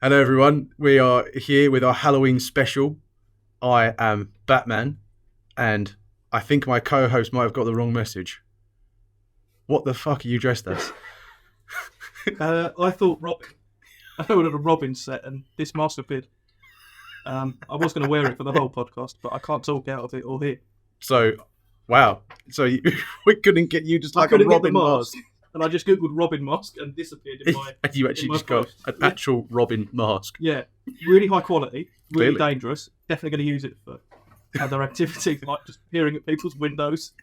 Hello, everyone. We are here with our Halloween special. I am Batman, and I think my co-host might have got the wrong message. What the fuck are you dressed as? I thought Robin. I thought it was a Robin set, and this mask appeared. I was going to wear it for the whole podcast, but I can't talk out of it or here. So, wow. So we couldn't get you just like a Robin mask. And I just googled Robin mask, and this appeared in my. And you actually just got an actual Robin mask. Yeah, really high quality, really Clearly. dangerous. Definitely going to use it for other activities, like just peering at people's windows,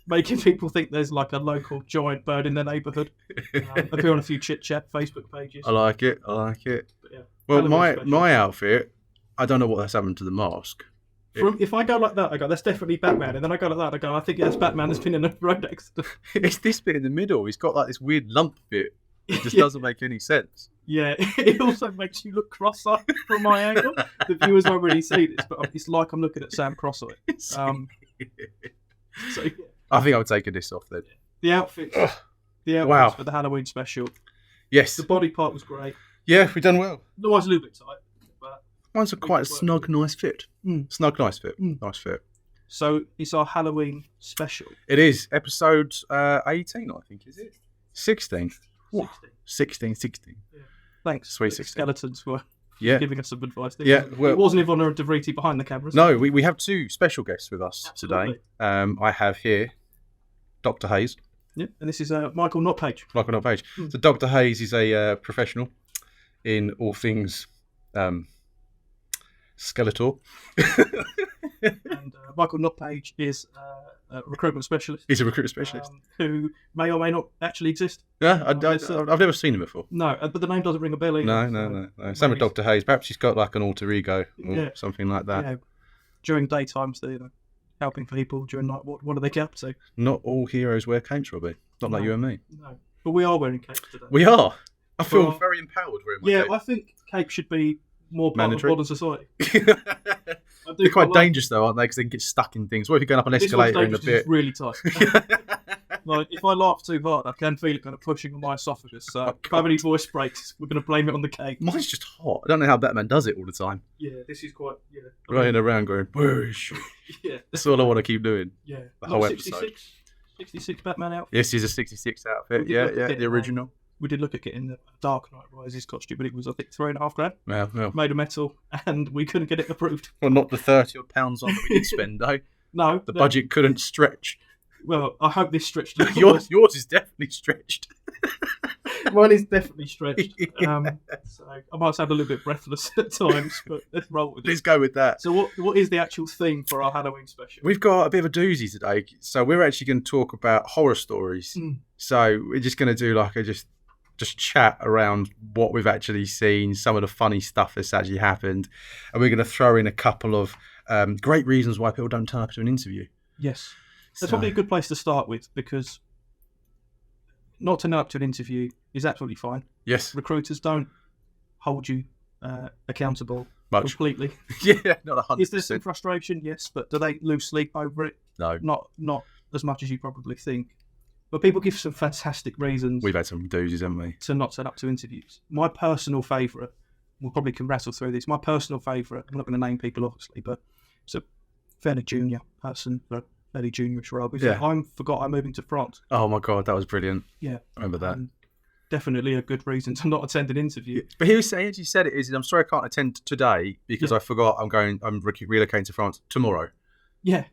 making people think there's like a local giant bird in their neighbourhood. Appear on a few chit chat Facebook pages. I like it. But yeah, well, my outfit, I don't know what that's happened to the mask. If I go like that, I go, that's definitely Batman. And then I go like that, I go, I think that's Batman that's been in a road accident. It's this bit in the middle. He's got like this weird lump bit. It just doesn't make any sense. Yeah, it also makes you look cross-eyed from my angle. The viewers won't really see this, but it's like I'm looking at Sam cross-eyed. So, yeah. I think I'm taking this off then. The outfits Wow. for the Halloween special. Yes. The body part was great. Yeah, we've done well. The one's a little bit tight. But Mine's quite a snug, nice fit. Snug, nice fit. Nice fit. So it's our Halloween special. It is. Episode 18, I think, is it? 16. 16. Yeah. Thanks. Sweet The 16. Skeletons were Yeah. giving us some advice. Yeah. It wasn't Ivana and DeVriti behind the cameras. No, we have two special guests with us Absolutely. today. I have here Dr. Hayes. Yeah, and this is Michael Notpage. Michael Not Page. So Dr. Hayes is a professional in all things Skeletor. And Michael Notpage is a recruitment specialist. He's a recruitment specialist. Who may or may not actually exist. Yeah, I've never seen him before. No, but the name doesn't ring a bell either. No. Same with Dr. Hayes. Perhaps he's got like an alter ego or Yeah. something like that. Yeah, during daytimes, they're helping people. During night, what are they up to? Not all heroes wear capes, Robbie. Not like No. you and me. No, but we are wearing capes today. We are. I feel Well, very empowered wearing my Yeah, cape. I think capes should be more part Mandatory? of modern society. I do They're quite like- dangerous though, aren't they? Because they can get stuck in things. What if you're going up an This one's escalator in a dangerous 'cause it's bit? really tight. Like, if I laugh too hard, I can feel it kind of pushing on my esophagus. So if I have any voice breaks, we're going to blame it on the cape. Mine's just hot. I don't know how Batman does it all the time. Yeah, this is quite. Yeah, Running around going, where is she? Yeah, That's all I want to keep doing. yeah. The whole Like episode. 66 Batman outfit. This is a 66 outfit. We did Yeah, look at yeah, it, the original. We did look at getting the Dark Knight Rises costume, but it was, I think, $3,500 Well, made of metal, and we couldn't get it approved. well, not the 30 odd pounds on that we did spend though. No, The budget couldn't stretch. Well, I hope this stretched. Yours is definitely stretched. Mine is definitely stretched. So I might sound a little bit breathless at times, but let's roll with Let's it. go with that. So what is the actual theme for our Halloween special? We've got a bit of a doozy today. So we're actually going to talk about horror stories. So we're just going to do like a just chat around what we've actually seen, some of the funny stuff that's actually happened. And we're going to throw in a couple of great reasons why people don't turn up to an interview. Yes. That's So- probably a good place to start with, because not turning up to an interview is absolutely fine. Yes, Recruiters don't hold you accountable much. completely. Yeah, not 100%. Is there some frustration? Yes, but do they lose sleep over it? No, Not as much as you probably think. But people give some fantastic reasons we've had some doozies, haven't we? to not turn up to interviews. My personal favourite, we probably can rattle through this. My personal favourite, I'm not going to name people obviously, but it's a fairly junior person, a fairly juniorish role. Yeah. I forgot I'm moving to France. Oh my God, that was brilliant. Yeah. I remember that. Definitely a good reason to not attend an interview. But he actually said it is, I'm sorry I can't attend today because Yeah. I forgot I'm relocating to France tomorrow. Yeah.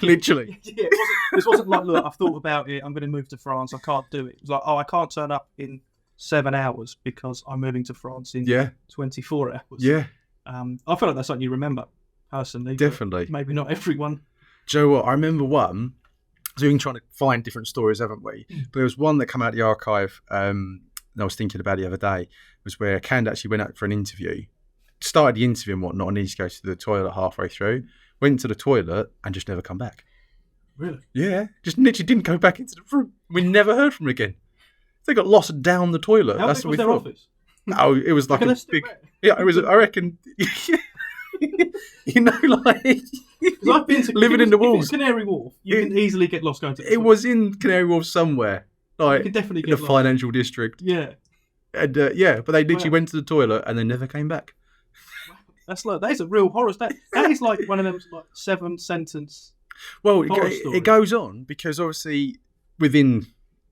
Literally. Yeah, this wasn't like, look, I've thought about it, I'm going to move to France, I can't do it. It was like, oh, I can't turn up in 7 hours because I'm moving to France in Yeah. 24 hours. Yeah, I feel like that's something you remember, personally. but definitely. Maybe not everyone. Do you know what? I remember one. So we've been trying to find different stories, haven't we? But there was one that came out of the archive, and I was thinking about it the other day, was where a candidate actually went out for an interview, started the interview and whatnot, and needed to go to the toilet halfway through, went to the toilet and just never come back. Really? Yeah, just literally didn't go back into the room. We never heard from him again. They got lost down the toilet. How That's big what was we their thought. office? No, it was like Can a they still big. wear it? Yeah, it was. I reckon. You know, like 'Cause I've been to living in the walls. If it's Canary Wharf, you can easily get lost going to the It was in Canary Wharf somewhere, You like can definitely in a get lost. financial district. Yeah. And but they literally went to the toilet and they never came back. That is a real horror. That is like one of them like 7-sentence. Well, it goes on because obviously within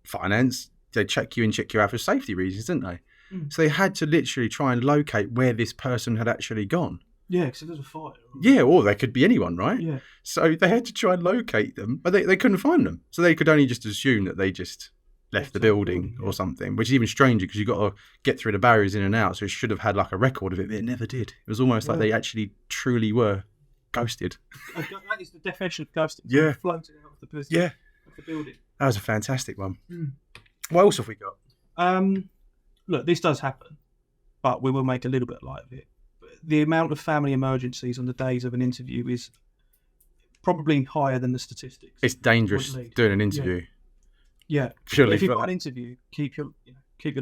finance they check you in, check you out for safety reasons, didn't they? So they had to literally try and locate where this person had actually gone. Yeah, because if there's a fire. Yeah, or they could be anyone, right? Yeah. So they had to try and locate them, but they couldn't find them. So they could only just assume that they just left the building or something, which is even stranger because you've got to get through the barriers in and out. So it should have had like a record of it, but it never did. It was almost like they actually truly were ghosted. That is the definition of ghosting. Yeah. Floating out of the building. Yeah. Of the building. That was a fantastic one. What else have we got? Look, this does happen, but we will make a little bit light of it. The amount of family emergencies on the days of an interview is probably higher than the statistics. It's dangerous doing an interview. Yeah. Purely if you've for got that. an interview, keep your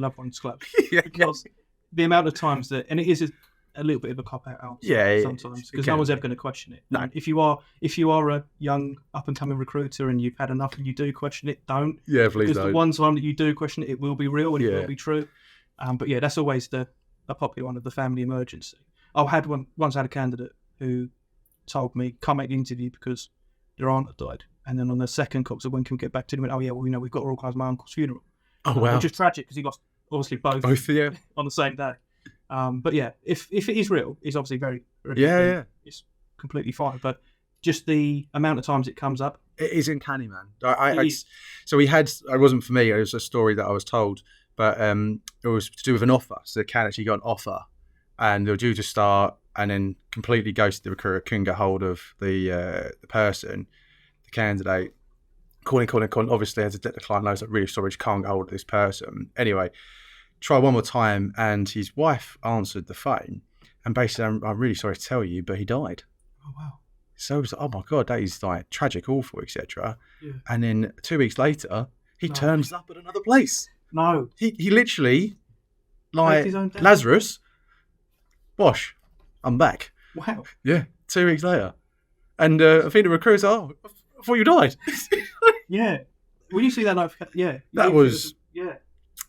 loved ones close. Yeah. Because the amount of times that, and it is a little bit of a cop-out answer sometimes, because no one's ever going to question it. No. If you are a young up-and-coming recruiter and you've had enough and you do question it, don't. Yeah, please because don't. the one time that you do question it, it will be real and it will be true. But yeah, that's always a popular one of the family emergency. I once had a candidate who told me, come make the interview because their aunt had died. And then on the second call, so when can we get back to him? Oh yeah, well, we've got to organise my uncle's funeral. Oh wow. Which is tragic because he lost obviously both on the same day. But yeah, if it is real, it's obviously very it's completely fine. But just the amount of times it comes up. It is uncanny, man. So we had, it wasn't for me, it was a story that I was told, but it was to do with an offer. So the candidate actually got an offer and they were due to start and then completely ghosted the recruiter, couldn't get hold of the person, the candidate, calling. Obviously, as the client knows, that really sorry, she can't get hold of this person. Anyway, try one more time and his wife answered the phone and basically, I'm really sorry to tell you, but he died. Oh, wow. So it was like, oh my God, that is like tragic, awful, etc. Yeah. And then 2 weeks later, he turns up at another place. No. He literally, like, Lazarus, bosh, I'm back. Wow. Yeah, 2 weeks later. And I think the recruiter's I thought you died. Yeah. When you see that notification, That was... Yeah.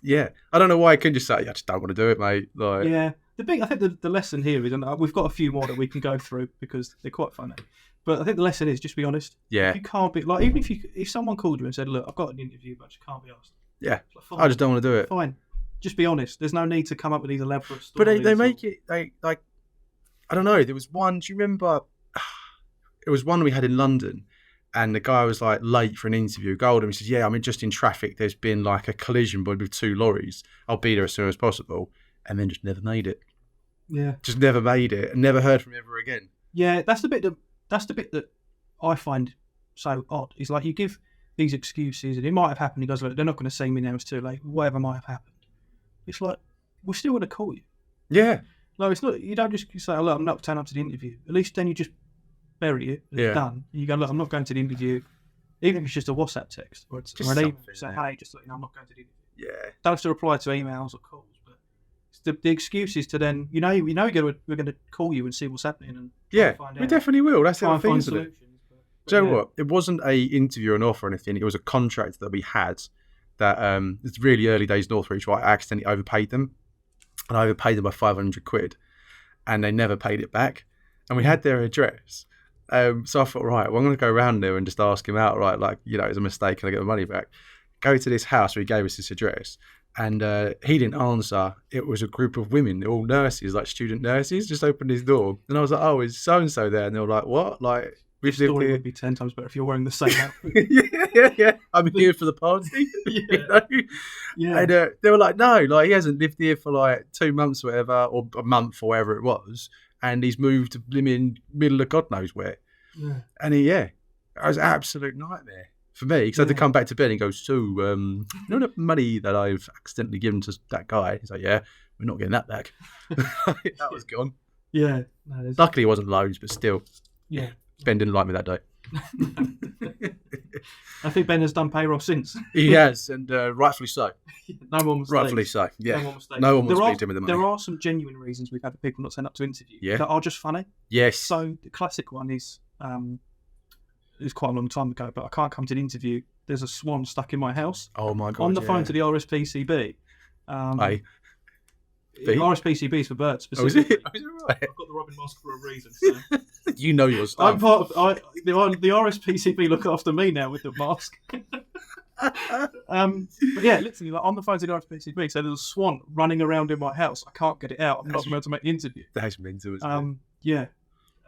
Yeah. I don't know why I couldn't just say, I just don't want to do it, mate. Like, yeah. I think the lesson here is, and we've got a few more that we can go through because they're quite funny. But I think the lesson is just be honest. Yeah. If you can't be, like, even if someone called you and said, look, I've got an interview, but I just can't be asked. Yeah. Like, I just don't want to do it. Fine. Just be honest. There's no need to come up with these elaborate stories. But they make it, like, I don't know. There was one, do you remember? It was one we had in London. And the guy was like late for an interview. Go to him, he says, yeah, I'm just in traffic. There's been like a collision with 2 lorries. I'll be there as soon as possible. And then just never made it. Yeah. Just never made it and never heard from him ever again. Yeah, that's the bit that I find so odd. Is like you give these excuses and it might have happened. He goes, look, they're not going to see me now, it's too late. Whatever might have happened. It's like, we're still going to call you. Yeah. No, it's not. You don't just say, oh, look, I'm not turning up to the interview. At least then you just bury it. It's done. You go, look, I'm not going to the interview. Even if it's just a WhatsApp text or an email. Say, hey, just let you know I'm not going to the interview. Yeah. Don't have to reply to emails or calls. But the excuse is to then, we're going to call you and see what's happening. And find we out. Definitely will. That's the other thing, isn't it? But Do you know what? It wasn't a interview or an offer or anything. It was a contract that we had that it's really early days Northridge, right? I accidentally overpaid them. And I overpaid them by 500 quid. And they never paid it back. And we had their address. So I thought, right, well, I'm going to go around there and just ask him out, right? Like, it was a mistake. Can I get the money back? Go to this house where he gave us this address. And he didn't answer. It was a group of women, they're all nurses, like student nurses, just opened his door. And I was like, oh, is so-and-so there? And they were like, what? Like, we've lived story here. would be 10 times better if you're wearing the same outfit. yeah. I'm here for the party. Yeah. And they were like, no, like, he hasn't lived here for like 2 months or whatever, or a month or whatever it was. And he's moved to blimmin' middle of God knows where. Yeah. And it was an absolute nightmare for me, because I had to come back to bed and go, so, you know the money that I've accidentally given to that guy? He's like, yeah, we're not getting that back. That was gone. Yeah. Luckily it wasn't loads, but still. Yeah. Ben didn't like me that day. I think Ben has done payroll since. He has, and rightfully so. No more mistakes. Rightfully so, yeah. No more mistakes. No one wants to beat him with the money. There are some genuine reasons we've had people not turn up to interview that are just funny. Yes. So the classic one is, it was quite a long time ago, but I can't come to the interview. There's a swan stuck in my house. Oh my God. On the phone to the RSPCB. RSPCBs for birds Oh, is specifically. it? Oh, is it right? I've got the Robin mask for a reason. So. You know your stuff. I'm part of the RSPCB look after me now with the mask. But yeah, literally, like on the phone to the RSPCB, so there's a swan running around in my house. I can't get it out. I'm not able to make the interview. That's mental, isn't it? Yeah.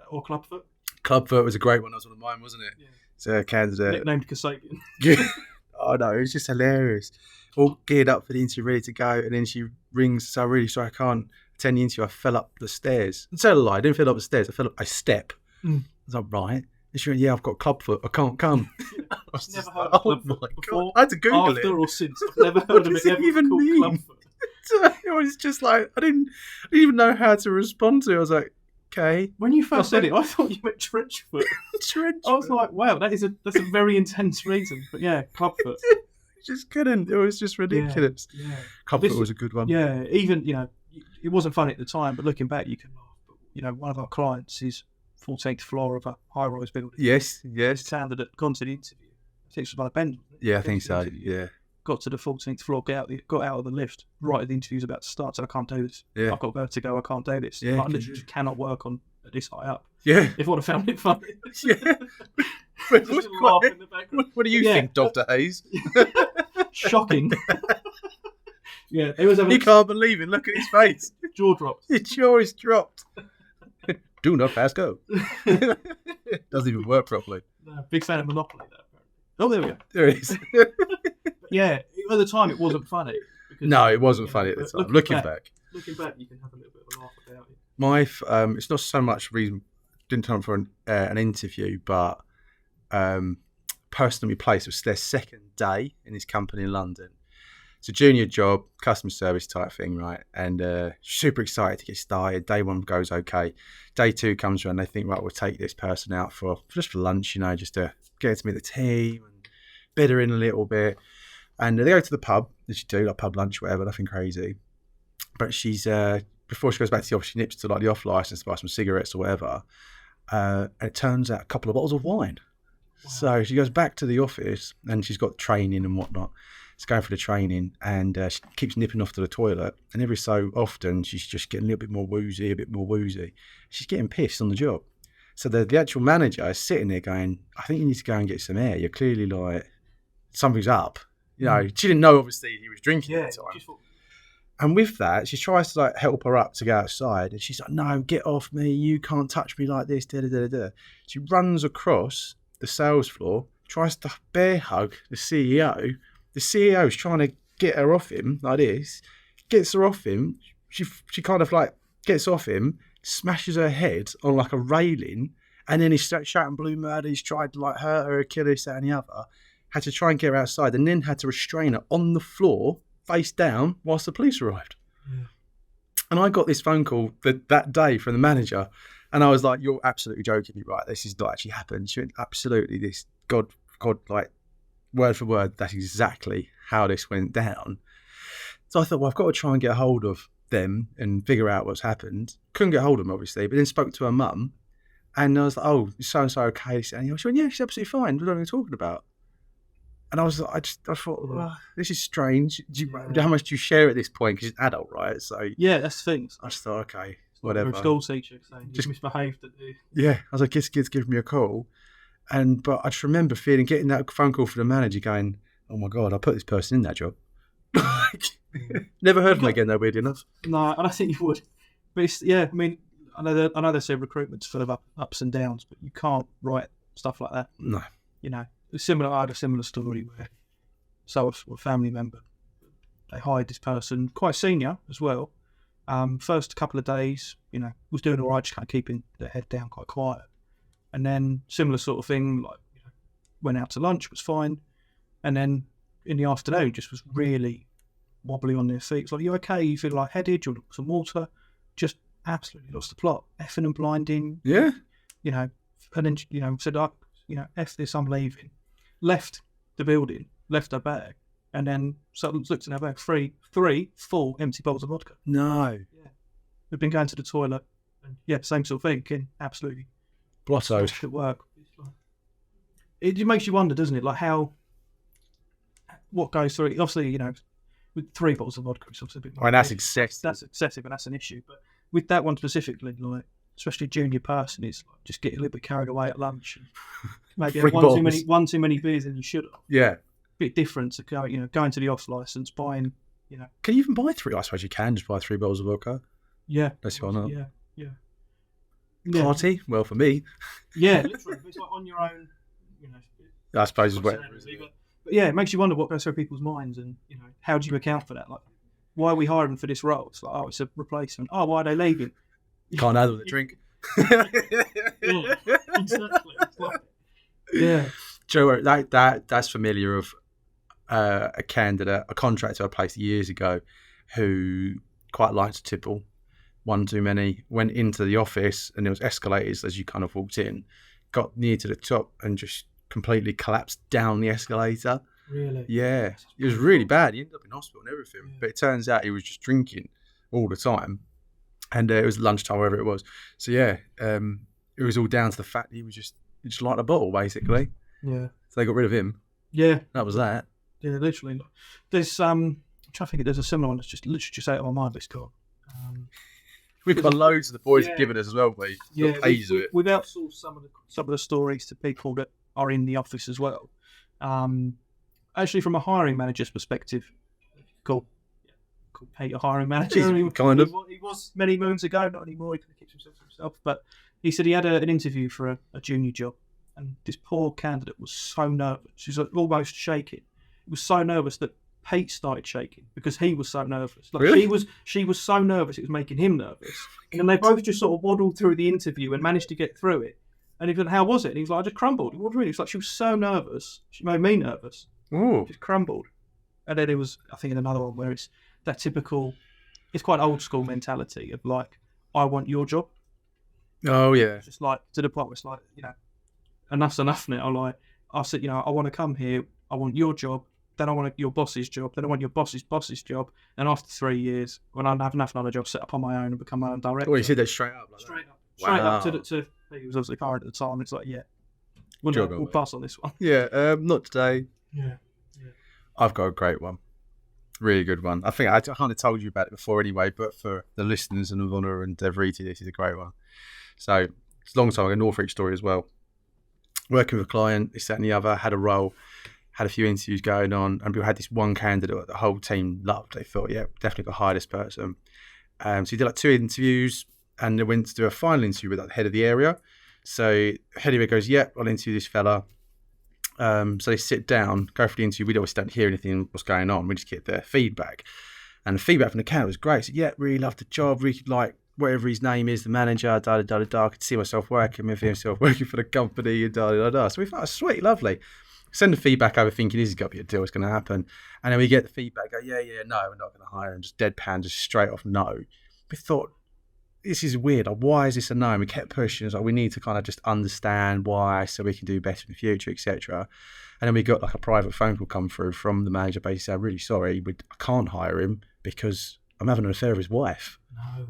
Or Clubfoot. Clubfoot was a great one. That was one of mine, wasn't it? Yeah. It's a candidate. Nicknamed Kasabian. Oh no, it was just hilarious. All geared up for the interview, ready to go, and then she rings. So I'm really sorry, I can't attend the interview. I fell up the stairs. And so did I didn't fall up the stairs. I fell up a step. I was like, right. And she went, yeah, I've got Clubfoot. I can't come. I was Never just heard like, of oh Clubfoot my before, God. I had to Google after it. or since. I've never heard of does it it ever even called mean? Clubfoot. It was just like I didn't even know how to respond to it. I was like, okay. When you first said it, I thought you meant Trenchfoot. Trench. I was like, wow, that's a very intense reason. But yeah, Clubfoot. Just couldn't. It was just ridiculous. Yeah. Clubfoot was a good one. Yeah, even, it wasn't funny at the time, but looking back, you can laugh. But, one of our clients is 14th floor of a high-rise building. Yes. Candidate gone to the interview. I think it was by the bend. Yeah, I think so. Yeah. Got to the 14th floor, got out of the lift right as the interview's about to start. Said, I can't do this. Yeah. I've got vertigo. I can't do this. Yeah, I literally just cannot work on this high up. Yeah. If I would have found it funny. Yeah. Just laugh in the background. What do you think, Dr. Hayes? Shocking. Yeah, it was. He can't believe it. Look at his face. Jaw dropped. His jaw is dropped. Do not pass go. Doesn't even work properly. No, big fan of Monopoly. Oh, there we go. There it is. Yeah, at the time it wasn't funny. Because, No, it wasn't funny at the time. Looking back, you can have a little bit of a laugh about it. it's not so much reason didn't turn up for an interview, but person we placed was their second day in this company in London. It's a junior job, customer service type thing, right? And super excited to get started. Day one goes okay. Day two comes around. They think, right, we'll take this person out for lunch, just to get to meet the team and bed her in a little bit. And they go to the pub, as you do, like pub lunch, whatever, nothing crazy. But she's before she goes back to the office, she nips to like the off license to buy some cigarettes or whatever. And it turns out a couple of bottles of wine. Wow. So she goes back to the office and she's got training and whatnot. She's going for the training and she keeps nipping off to the toilet. And every so often she's just getting a little bit more woozy. She's getting pissed on the job. So the actual manager is sitting there going, I think you need to go and get some air. You're clearly like, something's up. She didn't know, obviously, he was drinking at the time. And with that, she tries to like help her up to go outside. And she's like, no, get off me. You can't touch me like this. She runs across the sales floor, tries to bear hug the CEO. The CEO is trying to get her off him like this, gets her off him. She kind of like gets off him, smashes her head on like a railing. And then he's shouting blue murder. He's tried to like hurt her, kill this, that and the other. Had to try and get her outside and then had to restrain her on the floor, face down, whilst the police arrived. Yeah. And I got this phone call that day from the manager and I was like, you're absolutely joking me, right? This is not actually happened. She went, absolutely, this, God, like, word for word, that's exactly how this went down. So I thought, well, I've got to try and get a hold of them and figure out what's happened. Couldn't get hold of them, obviously, but then spoke to her mum and I was like, oh, is so-and-so okay? And she went, yeah, she's absolutely fine. What are we talking about? And I was like, I thought, well, this is strange. How much do you share at this point? Because she's an adult, right? So yeah, that's the thing. I just thought, okay, whatever. You're a school teacher saying just misbehaved. Yeah, I was like, kids give me a call, but I just remember getting that phone call from the manager, going, oh my God, I put this person in that job. Never heard of them again, though. Weird enough. No, and I think you would. But it's, I mean, I know they say recruitment's full of ups and downs, but you can't write stuff like that. No. I had a similar story where a family member, they hired this person, quite senior as well. First couple of days, was doing all right, just kind of keeping their head down, quite quiet. And then similar sort of thing, like went out to lunch, was fine. And then in the afternoon, just was really wobbly on their feet. It's like, you okay? You feel lightheaded? Do you want some water? Just absolutely lost the plot. Effing and blinding. Yeah. And then, said, F this, I'm leaving. Left the building, left her bag, and then looked in her bag, three full empty bottles of vodka. No. Yeah. We've been going to the toilet, and same sort of thing, absolutely. Blottoed. At work. It makes you wonder, doesn't it? Like what goes through it. Obviously, with 3 bottles of vodka, it's obviously a bit more. I mean, that's excessive. That's excessive, and that's an issue. But with that one specifically, like, especially junior person, it's like just get a little bit carried away at lunch and maybe have one too many beers than you should have. Yeah. Bit different to going to the off license, buying, Can you even buy 3? I suppose you can just buy 3 bottles of vodka. Yeah. That's why not. Yeah. Party? Well, for me. Yeah, literally. It's like on your own, I suppose it's where. But yeah, it makes you wonder what goes through people's minds, and how do you account for that? Like, why are we hiring for this role? It's like, oh, it's a replacement. Oh, why are they leaving? Can't handle the drink. Yeah, exactly. Yeah. Joe, that's familiar of a candidate, a contractor I placed years ago, who quite liked to tipple. One too many. Went into the office, and there was escalators as you kind of walked in. Got near to the top and just completely collapsed down the escalator. Really? Yeah, it was really bad. He ended up in hospital and everything. Yeah. But it turns out he was just drinking all the time, and it was lunchtime, wherever it was. So yeah, it was all down to the fact that he just liked a bottle, basically. Yeah. So they got rid of him. Yeah. That was that. Yeah, literally. There's I'm trying to think. There's a similar one that's just literally just out of my mind. But it's gone. We've got loads of the boys have given us as well, mate. Yeah, pages of it. We've outsourced some of the stories to people that are in the office as well. Actually, from a hiring manager's perspective, cool. Hate a hiring manager. Kind of. He was many moons ago, not anymore. He kind of keeps himself to himself. But he said he had an interview for a junior job, and this poor candidate was so nervous. She was almost shaking. He was so nervous that Pete started shaking because he was so nervous. Like, really? She was so nervous it was making him nervous. And they both just sort of waddled through the interview and managed to get through it. And he said, "How was it?" And he was like, "I just crumbled." What really? It's like she was so nervous. She made me nervous. Ooh. Just crumbled. And then it was, I think, in another one where it's that typical, it's quite old school mentality of like, I want your job. Oh yeah. It's just like to the point where it's like, enough's enough now. Like I said, I want to come here. I want your job. Then I want your boss's job. Then I want your boss's job. And after 3 years, when I have enough knowledge, I'll set up on my own and become my own director. Oh, you said that straight up. Like straight that. up to he was obviously current at the time. It's like, yeah, we'll pass on this one. Yeah, not today. Yeah. I've got a great one. Really good one. I think I kind of told you about it before anyway, but for the listeners and Ivona and Devriti, this is a great one. So it's a long time ago, Norfolk story as well. Working with a client, this, that and the other, had a role, had a few interviews going on, and we had this one candidate that the whole team loved. They thought, yeah, definitely got to hire this person. So he did like 2 interviews, and they went to do a final interview with the head of the area. So head of it goes, yeah, I'll interview this fella. So they sit down, go for the interview. We always don't hear anything what's going on. We just get their feedback. And the feedback from the candidate was great. So yeah, really loved the job, really like whatever his name is, the manager, I could see myself working with him, working for the company, and So we thought, sweet, lovely. Send the feedback over thinking this has got to be a deal, it's going to happen. And then we get the feedback, go, yeah, no, we're not going to hire him. Just deadpan, just straight off no. We thought, this is weird. Like, why is this a no? And we kept pushing. It's like, we need to kind of just understand why so we can do better in the future, etc. And then we got like a private phone call come through from the manager basically saying, I'm really sorry, I can't hire him because I'm having an affair with his wife. No.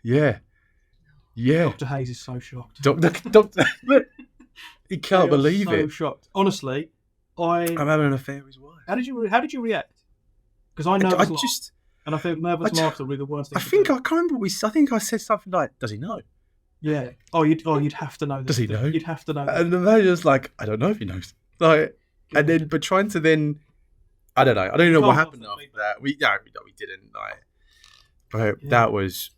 Yeah. Dr. Hayes is so shocked. Doctor he can't believe it. So shocked. Honestly, I'm having an affair with his wife. How did you react? Because I know and I think nervous laughter would be the worst thing. I can't remember what we. I think I said something like, "Does he know?" Yeah. You'd have to know. Does he know? You'd have to know. And the manager's like, "I don't know if he knows." Like, and then, but trying to then, I don't know. I don't even know what happened after that. We didn't. Like, but that was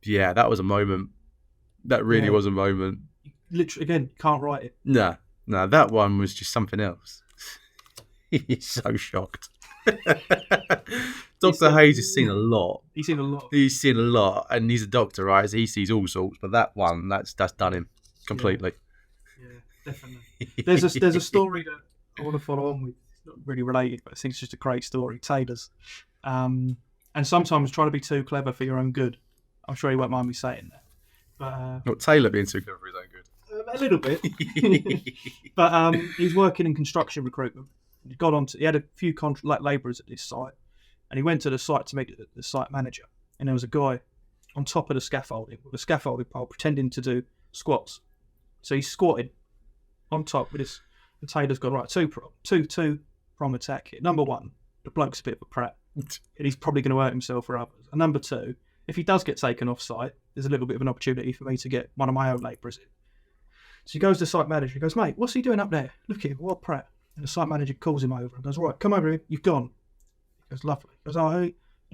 a moment. That really was a moment. Literally, again, can't write it. No, that one was just something else. He's so shocked. Dr. Hayes has seen a lot. He's seen a lot, and he's a doctor, right? So he sees all sorts. But that one, that's done him completely. Yeah, definitely. There's a story that I want to follow on with. It's not really related, but I think it's just a great story. Taylor's, and sometimes try to be too clever for your own good. I'm sure he won't mind me saying that. But not Taylor being too clever for his own good. A little bit. But he was working in construction recruitment. He had a few labourers at this site, and he went to the site to meet the site manager. And there was a guy on top of the scaffolding with a scaffolding pole pretending to do squats. So he's squatted on top with his. And Taylor's gone, right, two prong attack here. Number one, the bloke's a bit of a prat, and he's probably going to hurt himself or others. And number two, if he does get taken off site, there's a little bit of an opportunity for me to get one of my own labourers in. So he goes to the site manager. He goes, mate, what's he doing up there? Look here, what a prat. And the site manager calls him over and goes, right, come over here. You've gone. He goes, lovely. He goes, oh,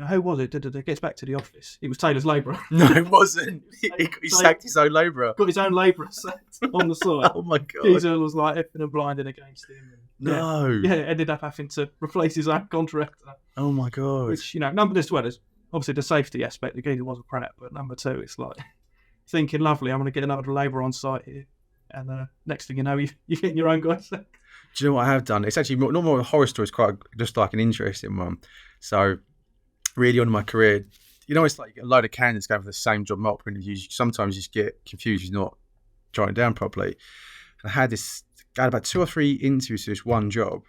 who was it? Gets back to the office. It was Taylor's labourer. No, it wasn't. He sacked his own labourer. Got his own labourer sacked on the site. Oh my God. Diesel was like effing and blinding against him. And, No. Yeah, ended up having to replace his own contractor. Oh my God. Which, number this one is obviously the safety aspect. The geezer was a prat, but number two, it's like thinking, lovely, I'm going to get another labourer on site here. And next thing you know, you're getting your own guy sacked. Do you know what I have done? It's actually not more of a horror story, it's quite just like an interesting one. So, really on in my career, it's like a load of candidates going for the same job, multiple interviews. Sometimes you just get confused, you're not jotting down properly. And I had about 2 or 3 interviews to this one job,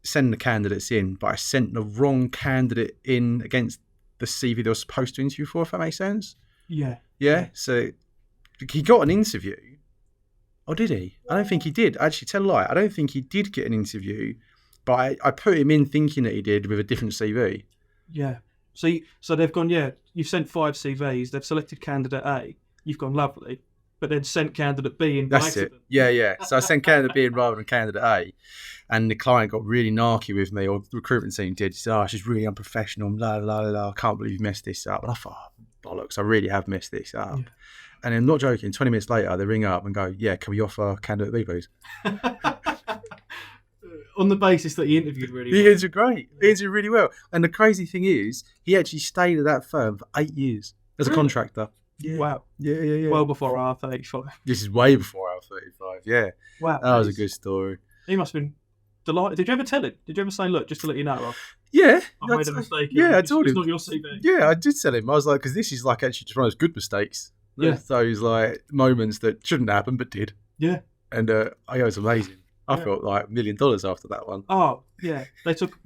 sending the candidates in, but I sent the wrong candidate in against the CV they were supposed to interview for, if that makes sense. Yeah. Yeah? So, he got an interview. Or did he? I don't think he did. Actually, tell a lie. I don't think he did get an interview, but I put him in thinking that he did with a different CV. Yeah. So they've gone, you've sent 5 CVs, they've selected candidate A, you've gone lovely, but then sent candidate B in by accident. Yeah. So I sent candidate B in rather than candidate A, and the client got really narky with me, or the recruitment team did. She said, oh, she's really unprofessional, blah, blah, blah, I can't believe you messed this up. And I thought, oh, bollocks, I really have messed this up. Yeah. And I'm not joking, 20 minutes later, they ring up and go, yeah, can we offer candidate B, please? On the basis that he interviewed really well. He interviewed great. He interviewed really well. And the crazy thing is, he actually stayed at that firm for 8 years as a contractor. Yeah. Wow. Yeah. Well before R35. This is way before R35, yeah. Wow. That was a good story. He must have been delighted. Did you ever tell him? Did you ever say, look, just to let you know, I made a mistake. Yeah, I told him. It's not your CV. Yeah, I did tell him. I was like, because this is like actually just one of those good mistakes. Yeah. Those like moments that shouldn't happen but did. Yeah. And it was amazing. I felt like $1 million after that one. Oh, yeah. They took,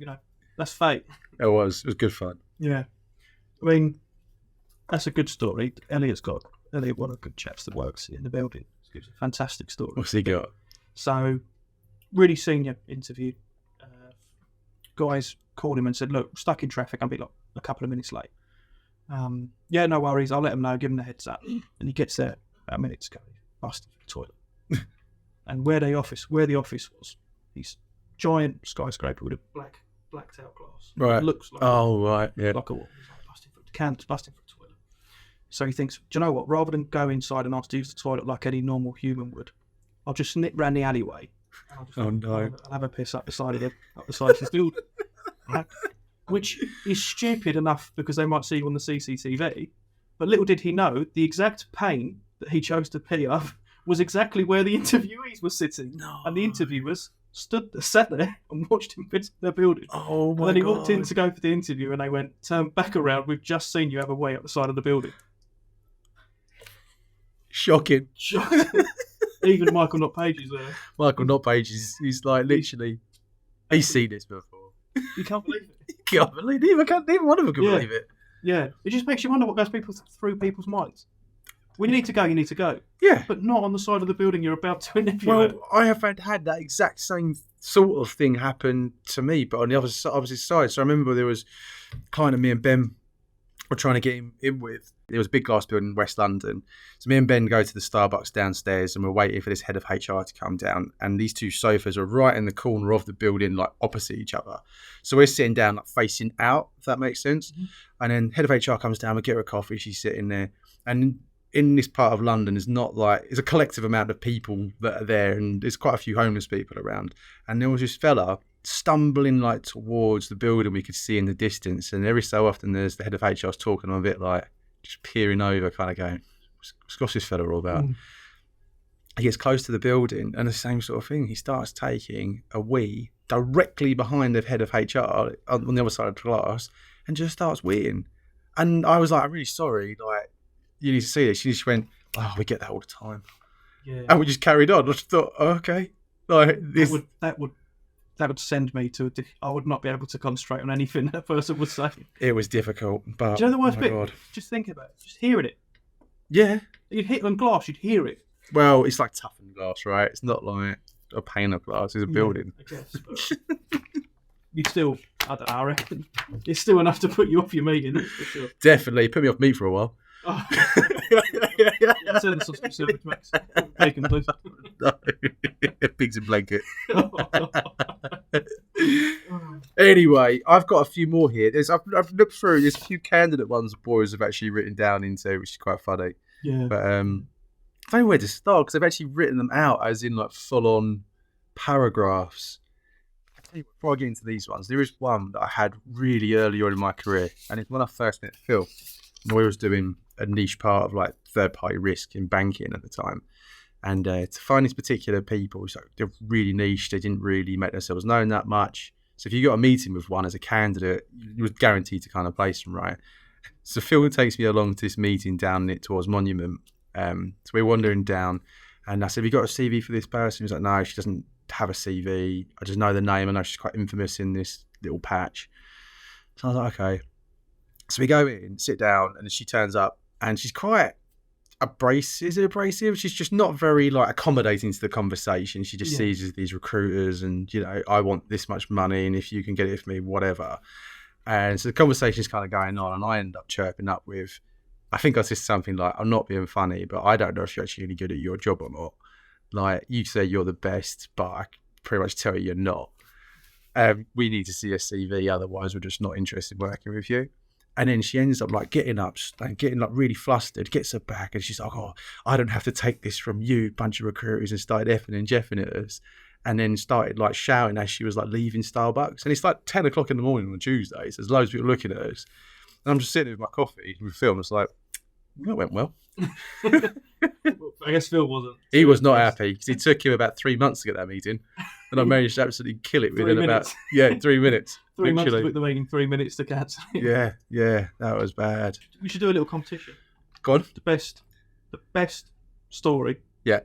that's fate. It was good fun. Yeah. I mean, that's a good story. Elliot, one of the good chaps that works in the building. It's a fantastic story. What's he got? So, really senior interview. Guys called him and said, look, stuck in traffic. I'll be like a couple of minutes late. Yeah, no worries. I'll let him know. Give him the heads up. And he gets there about a minute to go. Busted for the toilet. And where the office was, he's giant skyscraper with a blacked out glass. Right. It looks like right, yeah. like a wall. He's like busting for the toilet. So he thinks, do you know what? Rather than go inside and ask to use the toilet like any normal human would, I'll just nip round the alleyway. And I'll have a piss up the side of the building. Which is stupid enough because they might see you on the CCTV. But little did he know, the exact pane that he chose to pee up was exactly where the interviewees were sitting. No. And the interviewers sat there and watched him piss their building. Oh, my God. And then he walked in to go for the interview and they went, turn back around, we've just seen you have a wee up the side of the building. Shocking. Even Michael Not Page is there. Michael Not Page he's like literally, he's seen this before. You can't believe it. You can't believe it. Neither one of them can believe it. Yeah. It just makes you wonder what goes through people's minds. When you need to go, you need to go. Yeah. But not on the side of the building you're about to interview. Well, I have had that exact same sort of thing happen to me, but on the opposite side. So I remember there was a client of me and Ben were trying to get him in with. There was a big glass building in West London. So me and Ben go to the Starbucks downstairs and we're waiting for this head of HR to come down. And these 2 sofas are right in the corner of the building, like opposite each other. So we're sitting down, like facing out, if that makes sense. Mm-hmm. And then head of HR comes down, we get her a coffee, she's sitting there. And in this part of London, it's a collective amount of people that are there, and there's quite a few homeless people around. And there was this fella stumbling like towards the building we could see in the distance. And every so often there's the head of HR's talking, I'm a bit like just peering over, kind of going, what's this fella all about? He gets close to the building and the same sort of thing. He starts taking a wee directly behind the head of HR on the other side of the glass and just starts weeing. And I was like, I'm really sorry, like, you need to see this. She just went, oh, we get that all the time. Yeah. And we just carried on. I just thought, oh, okay. Like, this... That would send me to I would not be able to concentrate on anything that person was saying. It was difficult, but... Do you know the worst bit? God. Just think about it. Just hearing it. Yeah. You'd hit on glass, you'd hear it. Well, it's like toughened glass, right? It's not like a pane of glass, it's a building. I guess. But you'd still I don't know, I reckon it's still enough to put you off your meeting, that's for sure. Definitely put me off meat for a while. Oh. Send us some sandwich, Max. Bacon, please. No. Pigs in blanket. Anyway, I've got a few more here. I've looked through. There's a few candidate ones the boys have actually written down into, which is quite funny. Yeah. But I don't know where to start because I've actually written them out as in like full-on paragraphs. Before I get into these ones, there is one that I had really early on in my career, and it's when I first met Phil. We was doing a niche part of like third-party risk in banking at the time, and to find these particular people, so they're really niche. They didn't really make themselves known that much. So if you got a meeting with one as a candidate, you were guaranteed to kind of place them, right? So Phil takes me along to this meeting down towards Monument. So we're wandering down, and I said, "Have you got a CV for this person?" He was like, "No, she doesn't have a CV. I just know the name. I know she's quite infamous in this little patch." So I was like, "Okay." So we go in, sit down, and she turns up, and she's quite abrasive. Is it abrasive? She's just not very like accommodating to the conversation. She just sees these recruiters, and I want this much money, and if you can get it for me, whatever. And so the conversation's kind of going on, and I end up chirping up with, I think I said something like, "I'm not being funny, but I don't know if you're actually really good at your job or not. Like, you say you're the best, but I pretty much tell you you're not. We need to see a CV, otherwise we're just not interested in working with you." And then she ends up like getting up and getting like really flustered, gets her back, and she's like, "Oh, I don't have to take this from you, bunch of recruiters," and started effing and jeffing at us. And then started like shouting as she was like leaving Starbucks. And it's like 10 o'clock in the morning on Tuesday, so there's loads of people looking at us. And I'm just sitting with my coffee with Phil, and it's like, that went well. I guess Phil wasn't. He was not happy because it took him about 3 months to get that meeting, and I managed to absolutely kill it within about 3 minutes. 3 months to book the meeting, 3 minutes to cancel. Yeah, that was bad. We should do a little competition. Go on. The best story. Yeah.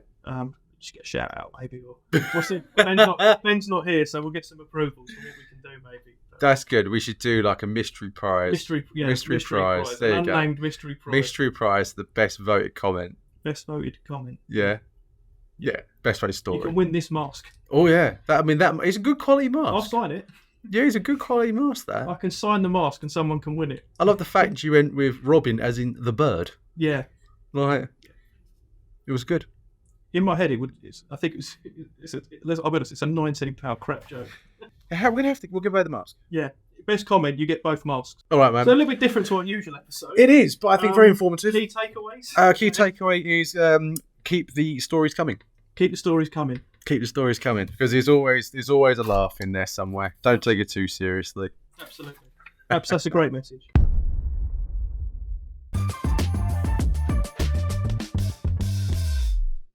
Just get a shout out maybe, or what's it? Ben's not here, so we'll get some approvals for what we can do maybe. That's good. We should do like a mystery prize. Mystery prize. There you Unnamed go. mystery prize. Mystery prize, the best voted comment. Best voted comment. Yeah. Best voted story. You can win this mask. Oh yeah, that it's a good quality mask. I'll sign it. Yeah, it's a good quality mask. That I can sign the mask and someone can win it. I love the fact you went with Robin as in the bird. Yeah. Like, it was good. In my head, I think it's I'll be honest, it's a £19 crap joke. We'll give away the mask. Yeah. Best comment, you get both masks. All right, man. So a little bit different to our usual episode. It is, but I think very informative. Key takeaways? Key takeaway is keep the stories coming. Keep the stories coming. Keep the stories coming, because there's always a laugh in there somewhere. Don't take it too seriously. Absolutely. Perhaps that's a great message.